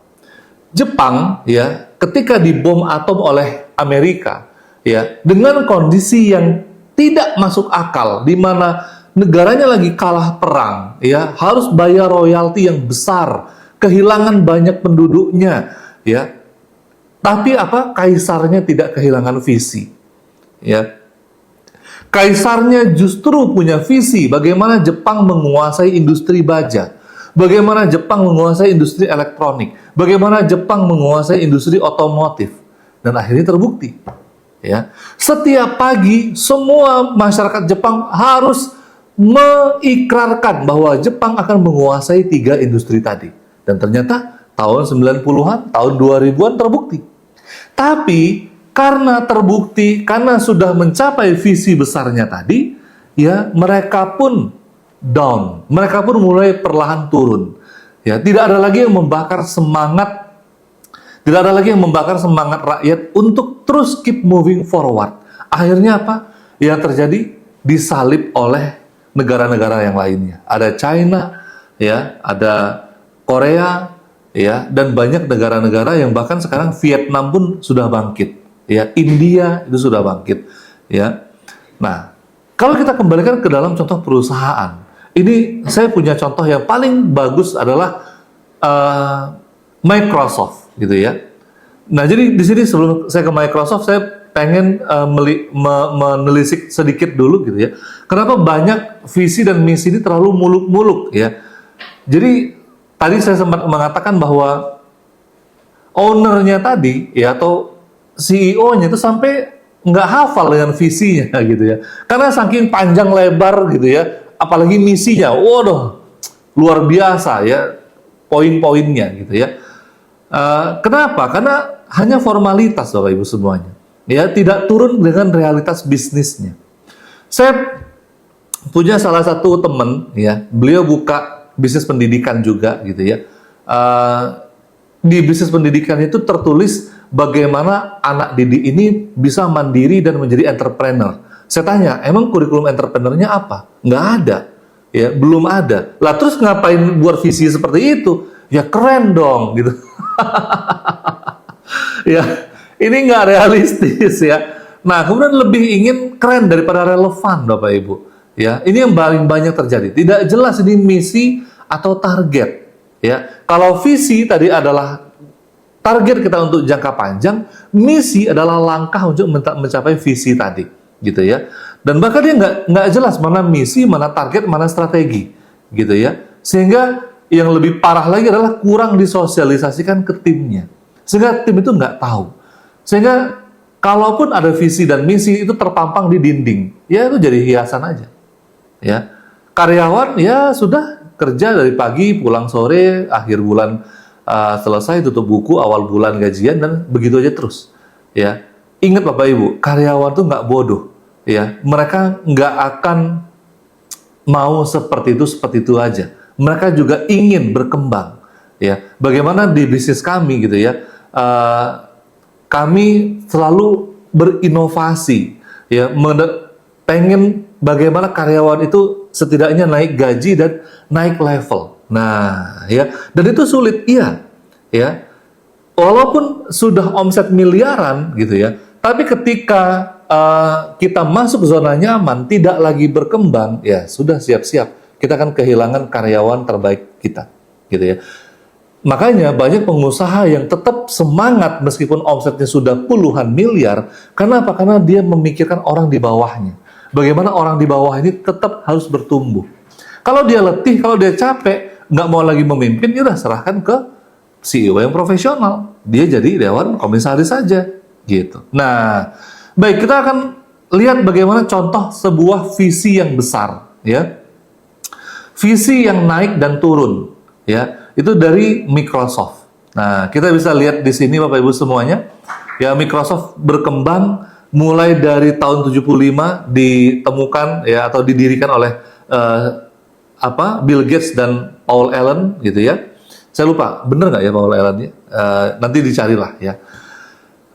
Jepang ya, ketika dibom atom oleh Amerika ya, dengan kondisi yang tidak masuk akal, di mana negaranya lagi kalah perang ya, harus bayar royalti yang besar, kehilangan banyak penduduknya ya. Tapi kaisarnya tidak kehilangan visi ya. Kaisarnya justru punya visi bagaimana Jepang menguasai industri baja, bagaimana Jepang menguasai industri elektronik, bagaimana Jepang menguasai industri otomotif, dan akhirnya terbukti. Ya, setiap pagi semua masyarakat Jepang harus mengikrarkan bahwa Jepang akan menguasai 3 industri tadi, dan ternyata tahun 90-an, tahun 2000-an terbukti. Tapi karena terbukti, karena sudah mencapai visi besarnya tadi, ya mereka pun down, mereka pun mulai perlahan turun. Ya, tidak ada lagi yang membakar semangat, Tidak ada lagi yang membakar semangat rakyat untuk terus keep moving forward. Akhirnya apa? Yang terjadi disalib oleh negara-negara yang lainnya. Ada China, ya, ada Korea, ya, dan banyak negara-negara yang bahkan sekarang Vietnam pun sudah bangkit, ya, India itu sudah bangkit, ya. Nah, kalau kita kembalikan ke dalam contoh perusahaan, ini saya punya contoh yang paling bagus adalah Microsoft, gitu ya. Nah, jadi di sini sebelum saya ke Microsoft, saya pengen menelisik sedikit dulu, gitu ya. Kenapa banyak visi dan misi ini terlalu muluk-muluk, ya? Jadi tadi saya sempat mengatakan bahwa ownernya tadi, ya, atau CEO-nya itu sampai nggak hafal dengan visinya, gitu ya. Karena saking panjang lebar, gitu ya, apalagi misinya, waduh, luar biasa, ya, poin-poinnya, gitu ya. Kenapa? Karena hanya formalitas, Bapak Ibu semuanya, ya, tidak turun dengan realitas bisnisnya. Saya punya salah satu teman, ya, beliau buka bisnis pendidikan juga, gitu ya. Di bisnis pendidikan itu tertulis bagaimana anak didik ini bisa mandiri dan menjadi entrepreneur. Saya tanya, emang kurikulum entrepreneurnya apa? Nggak ada, ya, belum ada. Lah terus ngapain buat visi seperti itu? Ya keren dong, gitu. Ya, ini nggak realistis, ya. Nah, kemudian lebih ingin keren daripada relevan, Bapak Ibu. Ya, ini yang paling banyak terjadi. Tidak jelas ini misi atau target. Ya, kalau visi tadi adalah target kita untuk jangka panjang, misi adalah langkah untuk mencapai visi tadi, gitu ya. Dan bahkan dia nggak jelas mana misi, mana target, mana strategi, gitu ya. Sehingga yang lebih parah lagi adalah kurang disosialisasikan ke timnya, sehingga tim itu nggak tahu. Sehingga kalaupun ada visi dan misi itu terpampang di dinding, ya itu jadi hiasan aja, ya. Karyawan ya sudah kerja dari pagi pulang sore, akhir bulan selesai tutup buku, awal bulan gajian, dan begitu aja terus, ya. Ingat Bapak Ibu, karyawan tuh nggak bodoh, ya. Mereka nggak akan mau seperti itu aja. Mereka juga ingin berkembang, ya. Bagaimana di bisnis kami, gitu ya. Kami selalu berinovasi, ya. Pengen bagaimana karyawan itu setidaknya naik gaji dan naik level. Nah, ya, dan itu sulit, iya, ya. Walaupun sudah omset miliaran, gitu ya, tapi ketika kita masuk zona nyaman, tidak lagi berkembang, ya sudah siap-siap kita akan kehilangan karyawan terbaik kita, gitu ya. Makanya banyak pengusaha yang tetap semangat meskipun omsetnya sudah puluhan miliar. Kenapa? Karena dia memikirkan orang di bawahnya. Bagaimana orang di bawah ini tetap harus bertumbuh. Kalau dia letih, kalau dia capek, nggak mau lagi memimpin, ya udah serahkan ke CEO yang profesional. Dia jadi dewan komisaris saja, gitu. Nah, baik, kita akan lihat bagaimana contoh sebuah visi yang besar, ya. Visi yang naik dan turun, ya. Itu dari Microsoft. Nah, kita bisa lihat di sini Bapak Ibu semuanya, ya, Microsoft berkembang mulai dari tahun 75 ditemukan, ya, atau didirikan oleh Bill Gates dan Paul Allen, gitu ya. Saya lupa, bener nggak ya Paul Allen? Nanti dicarilah, ya.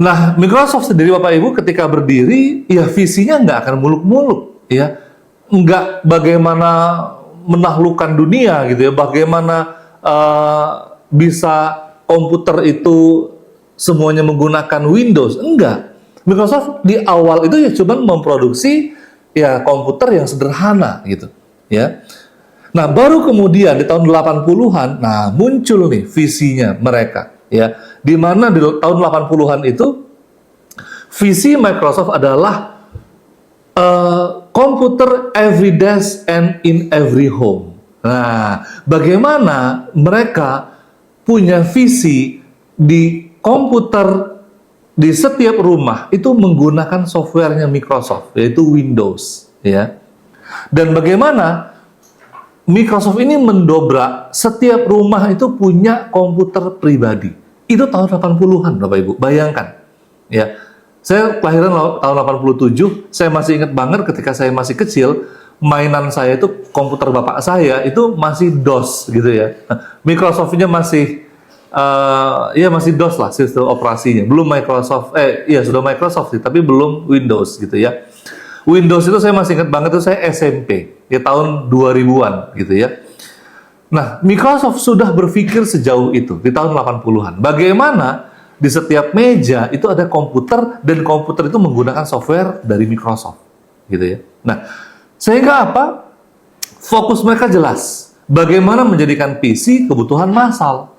Nah, Microsoft sendiri Bapak Ibu ketika berdiri, ya visinya nggak akan muluk-muluk, ya. Nggak bagaimana menaklukkan dunia, gitu ya. Bagaimana bisa komputer itu semuanya menggunakan Windows? Enggak. Microsoft di awal itu ya cuma memproduksi, ya, komputer yang sederhana, gitu, ya. Nah, baru kemudian di tahun 80-an, nah, muncul nih visinya mereka, ya. Di mana di tahun 80-an itu visi Microsoft adalah komputer every desk and in every home. Nah, bagaimana mereka punya visi di komputer di setiap rumah itu menggunakan softwarenya Microsoft, yaitu Windows, ya. Dan bagaimana Microsoft ini mendobrak setiap rumah itu punya komputer pribadi. Itu tahun 80-an, Bapak Ibu. Bayangkan, ya. Saya kelahiran tahun 87, saya masih ingat banget ketika saya masih kecil, mainan saya itu komputer bapak saya itu masih DOS, gitu ya. Microsoft-nya masih ya masih DOS lah sistem operasinya. Belum Microsoft, sudah Microsoft sih, tapi belum Windows gitu ya. Windows itu saya masih ingat banget tuh saya SMP, ya tahun 2000-an gitu ya. Nah, Microsoft sudah berpikir sejauh itu di tahun 80-an. Bagaimana di setiap meja itu ada komputer dan komputer itu menggunakan software dari Microsoft gitu ya. Nah, sehingga apa? Fokus mereka jelas. Bagaimana menjadikan PC kebutuhan massal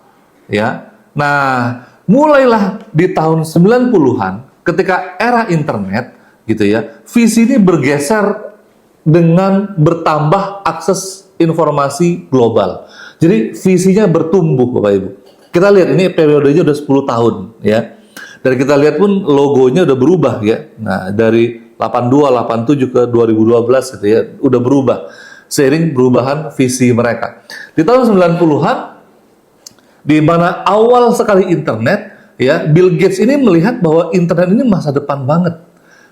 ya. Nah, mulailah di tahun 90-an ketika era internet gitu ya, visi ini bergeser dengan bertambah akses informasi global. Jadi visinya bertumbuh Bapak Ibu. Kita lihat ini periodenya udah 10 tahun ya. Dan kita lihat pun logonya udah berubah ya. Nah, dari 82, 87 ke 2012 gitu ya, udah berubah. Seiring perubahan visi mereka. Di tahun 90-an di mana awal sekali internet ya, Bill Gates ini melihat bahwa internet ini masa depan banget.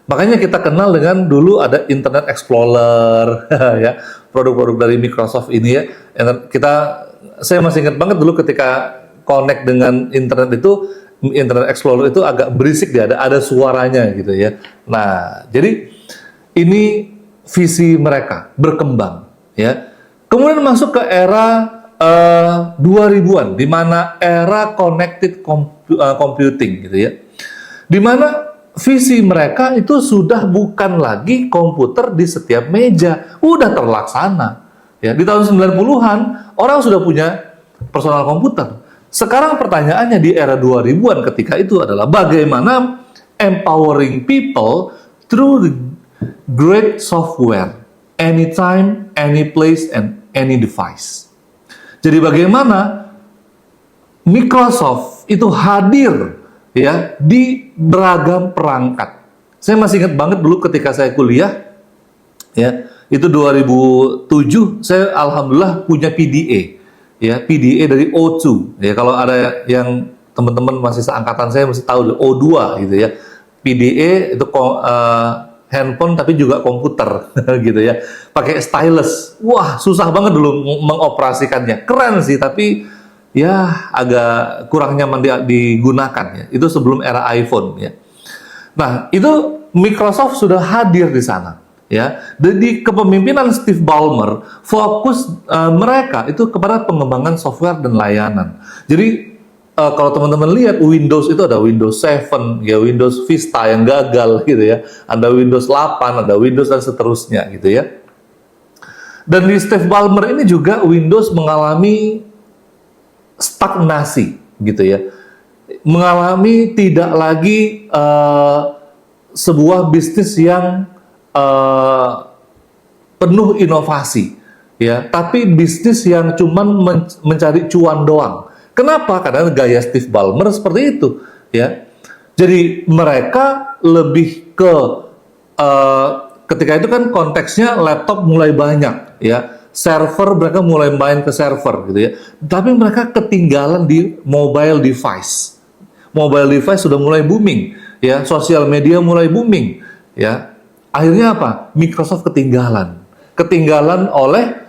Makanya kita kenal dengan dulu ada Internet Explorer ya, produk-produk dari Microsoft ini ya. Saya masih ingat banget dulu ketika connect dengan internet itu, Internet Explorer itu agak berisik dia, ada suaranya gitu ya. Nah, jadi ini visi mereka berkembang ya. Kemudian masuk ke era 2000-an di mana era connected computing gitu ya. Di mana visi mereka itu sudah bukan lagi komputer di setiap meja, udah terlaksana. Ya, di tahun 90-an orang sudah punya personal komputer. Sekarang pertanyaannya di era 2000-an ketika itu adalah bagaimana empowering people through the great software, anytime, any place, and any device. Jadi bagaimana Microsoft itu hadir ya di beragam perangkat. Saya masih ingat banget dulu ketika saya kuliah ya, itu 2007 saya alhamdulillah punya PDA ya, PDA dari O2 ya. Kalau ada yang teman-teman masih seangkatan saya mesti tahu O2 gitu ya. PDA itu handphone tapi juga komputer gitu ya. Pakai stylus. Wah, susah banget dulu mengoperasikannya. Keren sih tapi ya agak kurang nyaman digunakan ya. Itu sebelum era iPhone ya. Nah, itu Microsoft sudah hadir di sana ya. Dan di kepemimpinan Steve Ballmer, fokus mereka itu kepada pengembangan software dan layanan. Jadi kalau teman-teman lihat Windows itu ada Windows 7 ya, Windows Vista yang gagal gitu ya. Ada Windows 8, ada Windows dan seterusnya gitu ya. Dan di Steve Ballmer ini juga Windows mengalami stagnasi gitu ya, mengalami tidak lagi sebuah bisnis yang penuh inovasi ya, tapi bisnis yang cuman mencari cuan doang. Kenapa? Karena gaya Steve Ballmer seperti itu ya. Jadi mereka lebih ke ketika itu kan konteksnya laptop mulai banyak ya. Server mereka mulai main ke server gitu ya. Tapi mereka ketinggalan di mobile device. Mobile device sudah mulai booming ya, sosial media mulai booming ya. Akhirnya apa? Microsoft ketinggalan. Ketinggalan oleh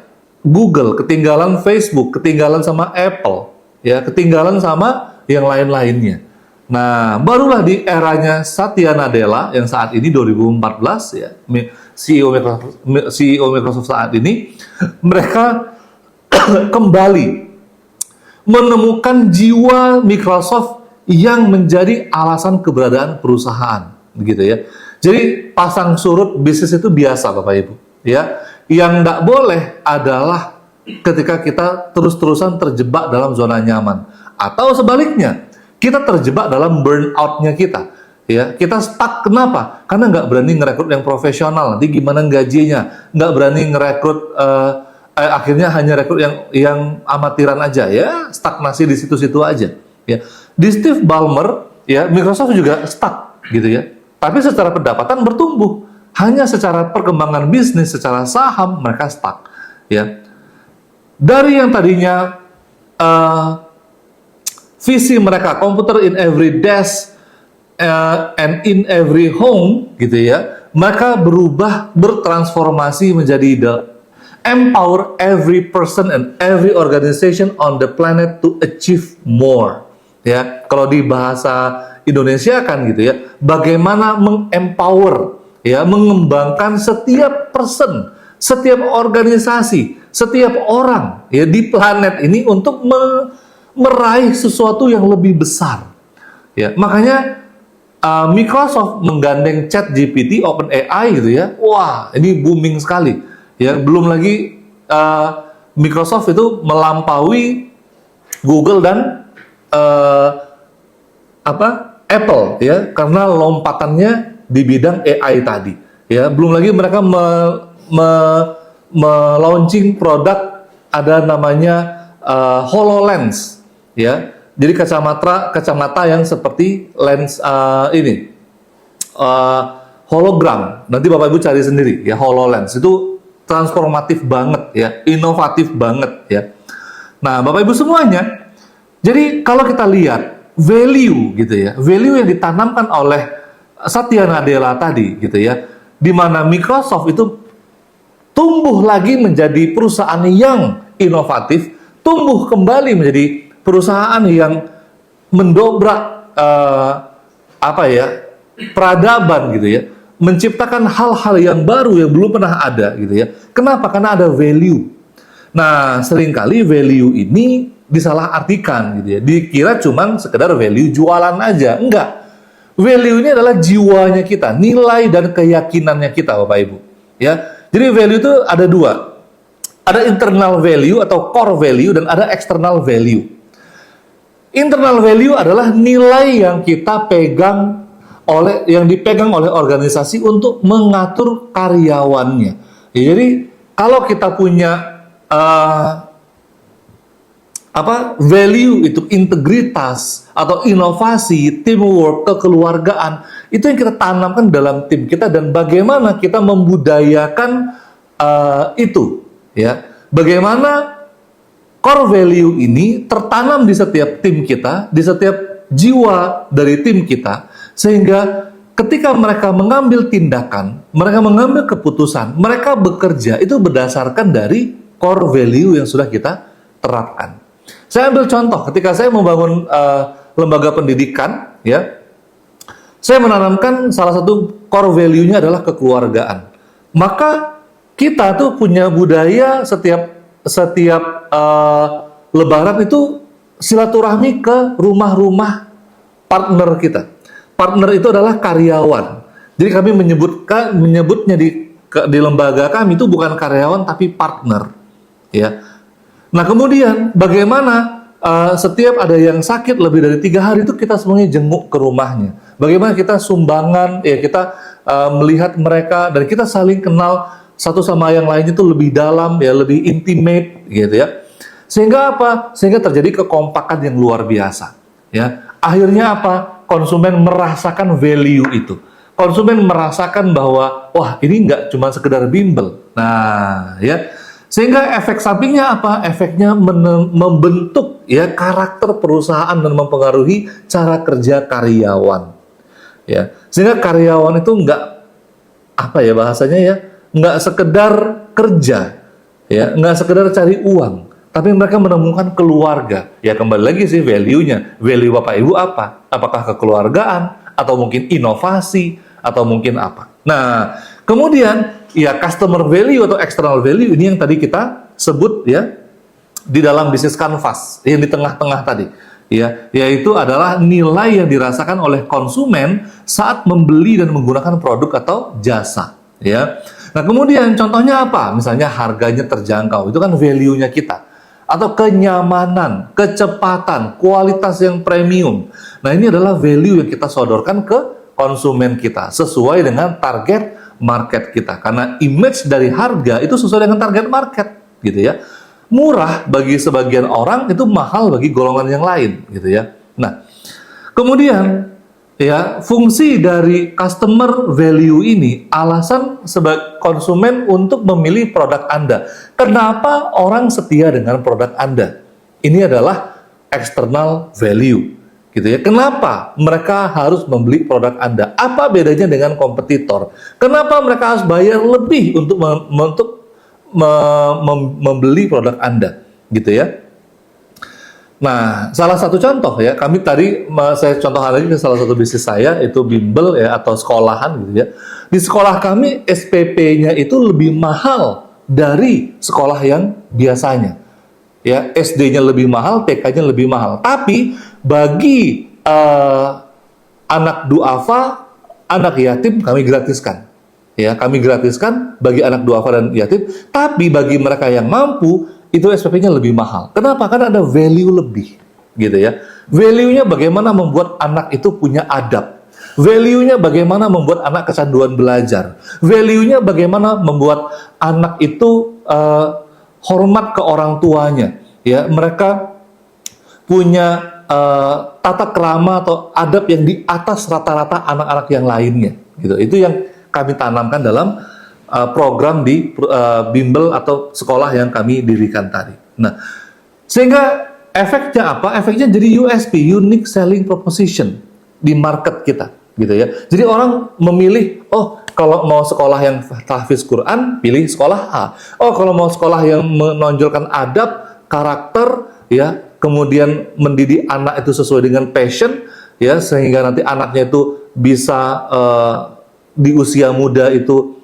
Google, ketinggalan Facebook, ketinggalan sama Apple ya, ketinggalan sama yang lain-lainnya. Nah, barulah di eranya Satya Nadella yang saat ini 2014 ya, CEO Microsoft saat ini, mereka kembali menemukan jiwa Microsoft yang menjadi alasan keberadaan perusahaan, gitu ya. Jadi pasang surut bisnis itu biasa Bapak Ibu, ya. Yang nggak boleh adalah ketika kita terus-terusan terjebak dalam zona nyaman, atau sebaliknya kita terjebak dalam burnout-nya kita. Ya, kita stuck. Kenapa? Karena nggak berani ngerekrut yang profesional. Nanti gimana gajinya? Nggak berani ngerekrut, akhirnya hanya rekrut yang amatiran aja. Ya, stagnasi di situ-situ aja. Ya, di Steve Ballmer, ya Microsoft juga stuck, gitu ya. Tapi secara pendapatan bertumbuh. Hanya secara perkembangan bisnis, secara saham mereka stuck. Ya, dari yang tadinya visi mereka computer in every desk and in every home gitu ya, mereka berubah, bertransformasi menjadi the empower every person and every organization on the planet to achieve more. Ya, kalau di bahasa Indonesia kan gitu ya, bagaimana mengempower, ya, mengembangkan setiap person, setiap organisasi, setiap orang ya di planet ini untuk meraih sesuatu yang lebih besar. Ya, makanya Microsoft menggandeng ChatGPT, OpenAI gitu ya. Wah, ini booming sekali. Ya, belum lagi Microsoft itu melampaui Google dan Apple ya, karena lompatannya di bidang AI tadi. Ya, belum lagi mereka launching produk ada namanya HoloLens ya. Jadi kacamata yang seperti lens hologram. Nanti Bapak Ibu cari sendiri ya, HoloLens itu transformatif banget ya, inovatif banget ya. Nah, Bapak Ibu semuanya, jadi kalau kita lihat value gitu ya, value yang ditanamkan oleh Satya Nadella tadi gitu ya, di mana Microsoft itu tumbuh lagi menjadi perusahaan yang inovatif, tumbuh kembali menjadi perusahaan yang mendobrak peradaban gitu ya, menciptakan hal-hal yang baru yang belum pernah ada gitu ya. Kenapa? Karena ada value. Nah, seringkali value ini disalahartikan gitu ya. Dikira cuman sekedar value jualan aja. Enggak. Value ini adalah jiwanya kita, nilai dan keyakinannya kita, Bapak Ibu. Ya. Jadi value itu ada dua. Ada internal value atau core value dan ada external value. Internal value adalah nilai yang kita pegang yang dipegang oleh organisasi untuk mengatur karyawannya. Ya, jadi kalau kita punya value itu integritas atau inovasi, teamwork, kekeluargaan, itu yang kita tanamkan dalam tim kita dan bagaimana kita membudayakan itu, ya. Bagaimana core value ini tertanam di setiap tim kita, di setiap jiwa dari tim kita, sehingga ketika mereka mengambil tindakan, mereka mengambil keputusan, mereka bekerja itu berdasarkan dari core value yang sudah kita terapkan. Saya ambil contoh, ketika saya membangun lembaga pendidikan, ya, saya menanamkan salah satu core value-nya adalah kekeluargaan. Maka kita tuh punya budaya setiap Lebaran itu silaturahmi ke rumah-rumah partner kita. Partner itu adalah karyawan. Jadi kami menyebutnya di lembaga kami itu bukan karyawan tapi partner. Ya. Nah, kemudian bagaimana setiap ada yang sakit lebih dari 3 hari itu kita semuanya jenguk ke rumahnya. Bagaimana kita sumbangan, ya kita melihat mereka dan kita saling kenal satu sama yang lain itu lebih dalam, ya lebih intimate gitu ya. Sehingga apa? Sehingga terjadi kekompakan yang luar biasa. Ya, akhirnya apa? Konsumen merasakan value itu. Konsumen merasakan bahwa wah ini nggak cuma sekedar bimbel. Nah, ya. Sehingga efek sampingnya apa? Efeknya membentuk ya karakter perusahaan dan mempengaruhi cara kerja karyawan. Ya, sehingga karyawan itu nggak bahasanya ya, nggak sekedar kerja, ya, nggak sekedar cari uang, tapi mereka menemukan keluarga. Ya kembali lagi sih value-nya. Value Bapak Ibu apa? Apakah kekeluargaan atau mungkin inovasi atau mungkin apa? Nah, kemudian ya customer value atau external value ini yang tadi kita sebut ya di dalam bisnis canvas yang di tengah-tengah tadi. Ya, yaitu adalah nilai yang dirasakan oleh konsumen saat membeli dan menggunakan produk atau jasa. Ya, nah kemudian contohnya apa? Misalnya harganya terjangkau, itu kan value-nya kita. Atau kenyamanan, kecepatan, kualitas yang premium. Nah ini adalah value yang kita sodorkan ke konsumen kita sesuai dengan target market kita. Karena image dari harga itu sesuai dengan target market, gitu ya. Murah bagi sebagian orang, itu mahal bagi golongan yang lain, gitu ya. Nah, kemudian ya, fungsi dari customer value ini alasan sebagai konsumen untuk memilih produk Anda. Kenapa orang setia dengan produk Anda? Ini adalah external value, gitu ya. Kenapa mereka harus membeli produk Anda? Apa bedanya dengan kompetitor? Kenapa mereka harus bayar lebih untuk membeli produk Anda, gitu ya. Nah, salah satu contoh ya, kami tadi saya contohkan lagi ke salah satu bisnis saya, itu bimbel ya, atau sekolahan gitu ya. Di sekolah kami SPP-nya itu lebih mahal dari sekolah yang biasanya. Ya, SD-nya lebih mahal, TK-nya lebih mahal. Tapi bagi anak duafa, anak yatim kami gratiskan. Ya, kami gratiskan bagi anak duafa dan yatim. Tapi bagi mereka yang mampu, itu SPP-nya lebih mahal. Kenapa? Karena ada value lebih, gitu ya. Value-nya bagaimana membuat anak itu punya adab. Value-nya bagaimana membuat anak kecanduan belajar. Value-nya bagaimana membuat anak itu hormat ke orang tuanya. Ya, mereka punya tata krama atau adab yang di atas rata-rata anak-anak yang lainnya. Gitu. Itu yang kami tanamkan dalam program di bimbel atau sekolah yang kami dirikan tadi. Nah, sehingga efeknya apa? Efeknya jadi USP, unique selling proposition di market kita, gitu ya. Jadi orang memilih, oh kalau mau sekolah yang tahfiz Quran, pilih sekolah A. Oh kalau mau sekolah yang menonjolkan adab, karakter, ya, kemudian mendidik anak itu sesuai dengan passion, ya, sehingga nanti anaknya itu bisa di usia muda itu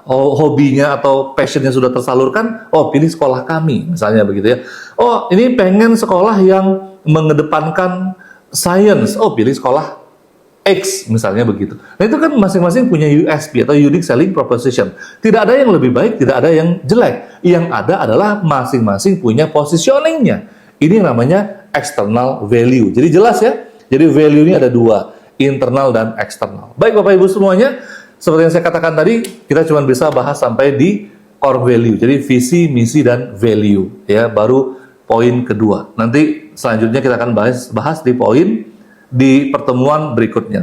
hobinya atau passionnya sudah tersalurkan, oh pilih sekolah kami misalnya begitu ya. Oh ini pengen sekolah yang mengedepankan science, oh pilih sekolah X misalnya begitu. Nah itu kan masing-masing punya USP atau unique selling proposition. Tidak ada yang lebih baik, tidak ada yang jelek. Yang ada adalah masing-masing punya positioningnya. Ini yang namanya external value. Jadi jelas ya. Jadi value-nya ada dua, internal dan eksternal. Baik Bapak Ibu semuanya, seperti yang saya katakan tadi, kita cuma bisa bahas sampai di core value. Jadi visi, misi, dan value. Ya, baru poin kedua. Nanti selanjutnya kita akan bahas di poin di pertemuan berikutnya.